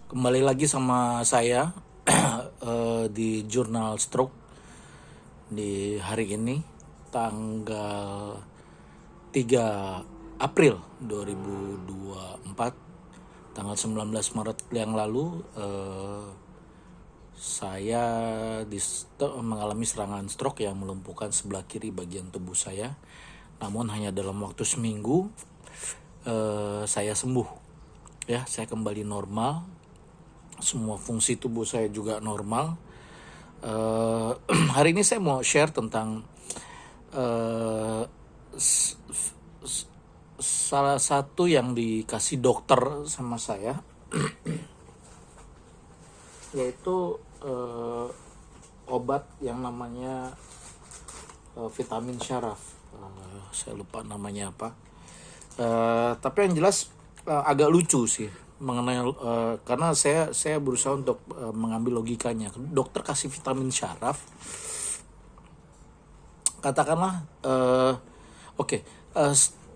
Kembali lagi sama saya di Jurnal Stroke di hari ini tanggal 3 April 2024, tanggal 19 Maret yang lalu saya mengalami serangan stroke yang melumpuhkan sebelah kiri bagian tubuh saya. Namun hanya dalam waktu seminggu saya sembuh. Ya, saya kembali normal. Semua fungsi tubuh saya juga normal. Hari ini saya mau share tentang salah satu yang dikasih dokter sama saya, yaitu obat yang namanya vitamin syaraf. Saya lupa namanya apa. Tapi yang jelas agak lucu sih mengenai karena saya berusaha untuk mengambil logikanya. Dokter kasih vitamin syaraf, katakanlah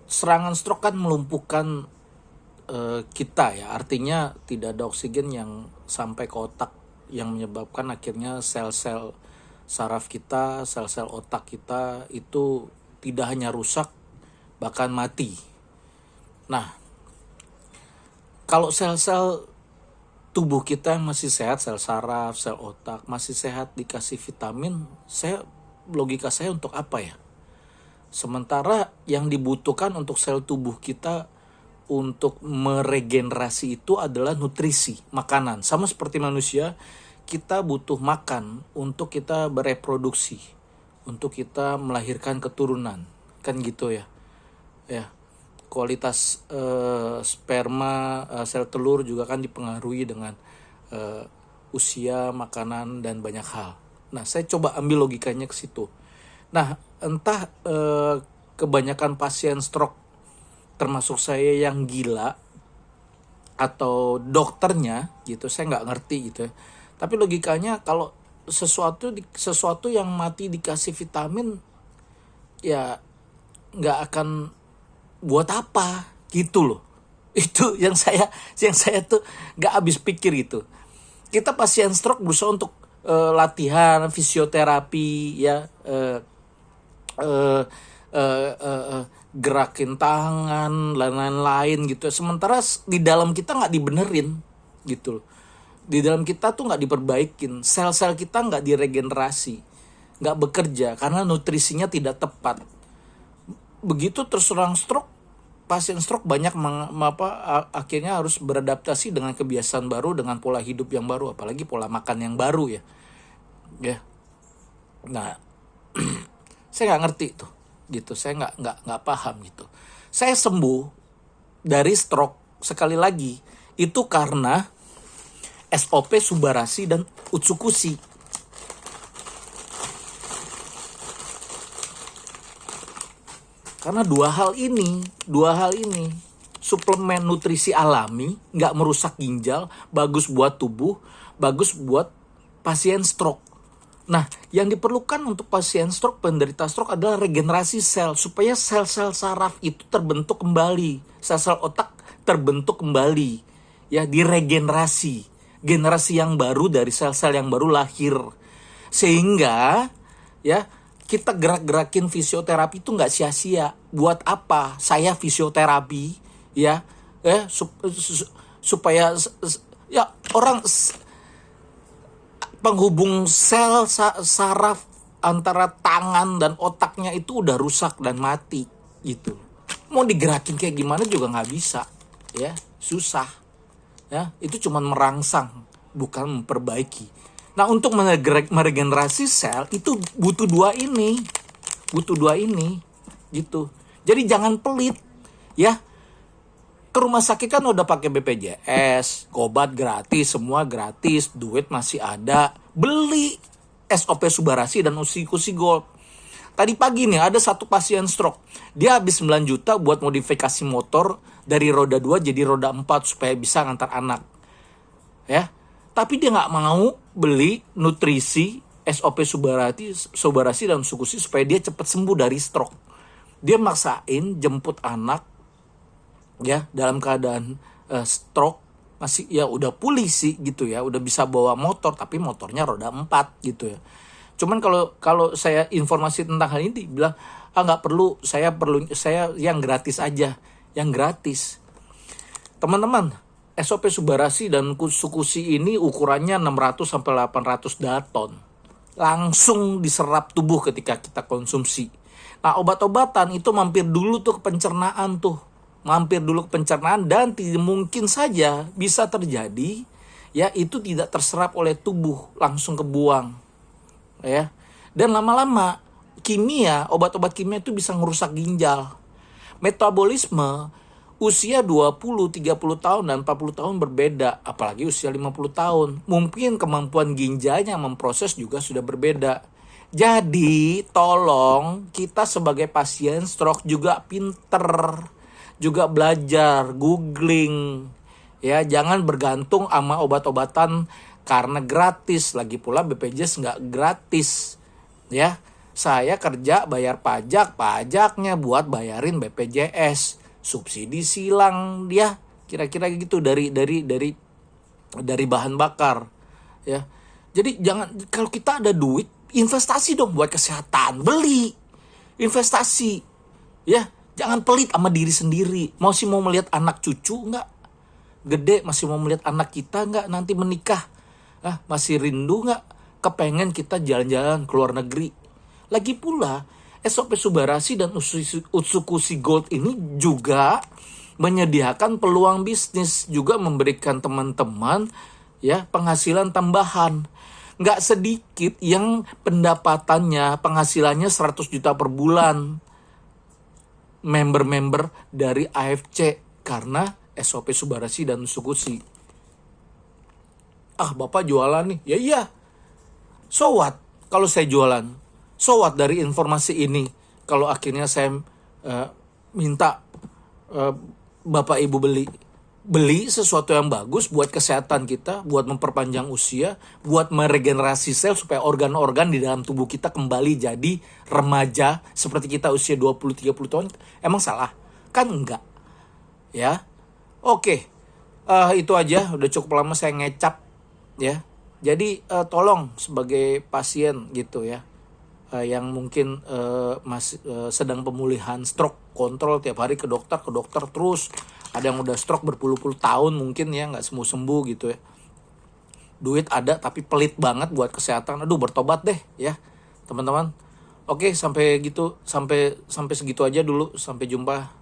serangan stroke kan melumpuhkan kita ya, artinya tidak ada oksigen yang sampai ke otak, yang menyebabkan akhirnya sel-sel saraf kita, sel-sel otak kita itu tidak hanya rusak, bahkan mati. Nah, kalau sel-sel tubuh kita masih sehat, sel saraf, sel otak masih sehat, dikasih vitamin, logika saya untuk apa ya? Sementara yang dibutuhkan untuk sel tubuh kita untuk meregenerasi itu adalah nutrisi, makanan. Sama seperti manusia, kita butuh makan untuk kita bereproduksi, untuk kita melahirkan keturunan, kan gitu ya. Ya, kualitas sperma, sel telur juga kan dipengaruhi dengan usia, makanan, dan banyak hal. Nah, saya coba ambil logikanya ke situ. Nah, entah kebanyakan pasien stroke, termasuk saya yang gila, atau dokternya gitu, saya nggak ngerti gitu ya. Tapi logikanya kalau sesuatu yang mati dikasih vitamin, ya nggak akan buat apa gitu loh. Itu yang saya tuh nggak habis pikir itu. Kita pasien stroke berusaha untuk latihan fisioterapi ya, gerakin tangan dan lain-lain gitu. Sementara di dalam kita nggak dibenerin gitu loh. Di dalam kita tuh nggak diperbaikin, sel-sel kita nggak diregenerasi, nggak bekerja karena nutrisinya tidak tepat. Begitu terserang stroke, pasien stroke banyak akhirnya harus beradaptasi dengan kebiasaan baru, dengan pola hidup yang baru, apalagi pola makan yang baru ya. Nah, saya nggak ngerti tuh gitu, saya nggak paham gitu. Saya sembuh dari stroke, sekali lagi itu karena SOP Subarashi dan Utsukushi. Karena dua hal ini, suplemen nutrisi alami, nggak merusak ginjal, bagus buat tubuh, bagus buat pasien stroke. Nah, yang diperlukan untuk pasien stroke, penderita stroke adalah regenerasi sel, supaya sel-sel saraf itu terbentuk kembali, sel-sel otak terbentuk kembali, ya, diregenerasi, generasi yang baru dari sel-sel yang baru lahir, sehingga ya kita gerak-gerakin fisioterapi itu nggak sia-sia. Buat apa saya fisioterapi ya? Supaya ya orang penghubung sel saraf antara tangan dan otaknya itu udah rusak dan mati gitu. Mau digerakin kayak gimana juga nggak bisa ya, susah ya. Itu cuma merangsang, bukan memperbaiki. Nah, untuk meregenerasi sel itu butuh dua ini gitu. Jadi jangan pelit ya. Ke rumah sakit kan udah pakai BPJS, obat gratis, semua gratis, duit masih ada. Beli SOP Subarashi dan Utsukushi Gold. Tadi pagi nih ada satu pasien stroke. Dia habis 9 juta buat modifikasi motor dari roda 2 jadi roda 4 supaya bisa ngantar anak. Ya. Tapi dia nggak mau beli nutrisi SOP Subarashi dan Utsukushi supaya dia cepat sembuh dari stroke. Dia maksain jemput anak ya dalam keadaan stroke masih ya udah pulih sih gitu ya, udah bisa bawa motor tapi motornya roda 4 gitu ya. Cuman kalau kalau saya informasi tentang hal ini bilang, nggak perlu, saya yang gratis aja, yang gratis. Teman-teman, SOP Subarasi dan Kusukusi ini ukurannya 600 sampai 800 Dalton. Langsung diserap tubuh ketika kita konsumsi. Nah, obat-obatan itu mampir dulu tuh ke pencernaan tuh. Mampir dulu ke pencernaan dan mungkin saja bisa terjadi ya itu tidak terserap oleh tubuh, langsung kebuang. Ya. Dan lama-lama kimia, obat-obat kimia itu bisa ngerusak ginjal. Metabolisme usia 20, 30 tahun dan 40 tahun berbeda, apalagi usia 50 tahun. Mungkin kemampuan ginjalnya memproses juga sudah berbeda. Jadi, tolong kita sebagai pasien stroke juga pinter, juga belajar, googling. Ya, jangan bergantung sama obat-obatan karena gratis. Lagi pula BPJS nggak gratis. Ya, saya kerja bayar pajak, pajaknya buat bayarin BPJS. Subsidi silang dia kira-kira gitu dari bahan bakar. Ya. Jadi jangan, kalau kita ada duit, investasi dong buat kesehatan, beli, investasi, ya, jangan pelit sama diri sendiri. Masih mau melihat anak cucu nggak? Gede masih mau melihat anak kita nggak nanti menikah? Masih rindu nggak? Kepengen kita jalan-jalan ke luar negeri? Lagi pula SOP Subarasi dan Utsukushi Gold ini juga menyediakan peluang bisnis, juga memberikan teman-teman ya penghasilan tambahan. Nggak sedikit yang pendapatannya, penghasilannya 100 juta per bulan. Member-member dari AFC karena SOP Subarasi dan Utsukushi. Bapak jualan nih. Ya iya. So what kalau saya jualan? So what dari informasi ini? Kalau akhirnya saya minta Bapak Ibu beli sesuatu yang bagus buat kesehatan kita, buat memperpanjang usia, buat meregenerasi sel supaya organ-organ di dalam tubuh kita kembali jadi remaja seperti kita usia 20-30 tahun. Emang salah? Kan enggak. Ya. Oke. Itu aja, udah cukup lama saya ngecap ya. Jadi tolong sebagai pasien gitu ya, yang mungkin masih sedang pemulihan stroke, kontrol tiap hari ke dokter terus. Ada yang udah stroke berpuluh-puluh tahun mungkin ya, nggak sembuh gitu ya. Duit ada tapi pelit banget buat kesehatan. Aduh, bertobat deh ya teman-teman. Oke, sampai segitu aja dulu. Sampai jumpa.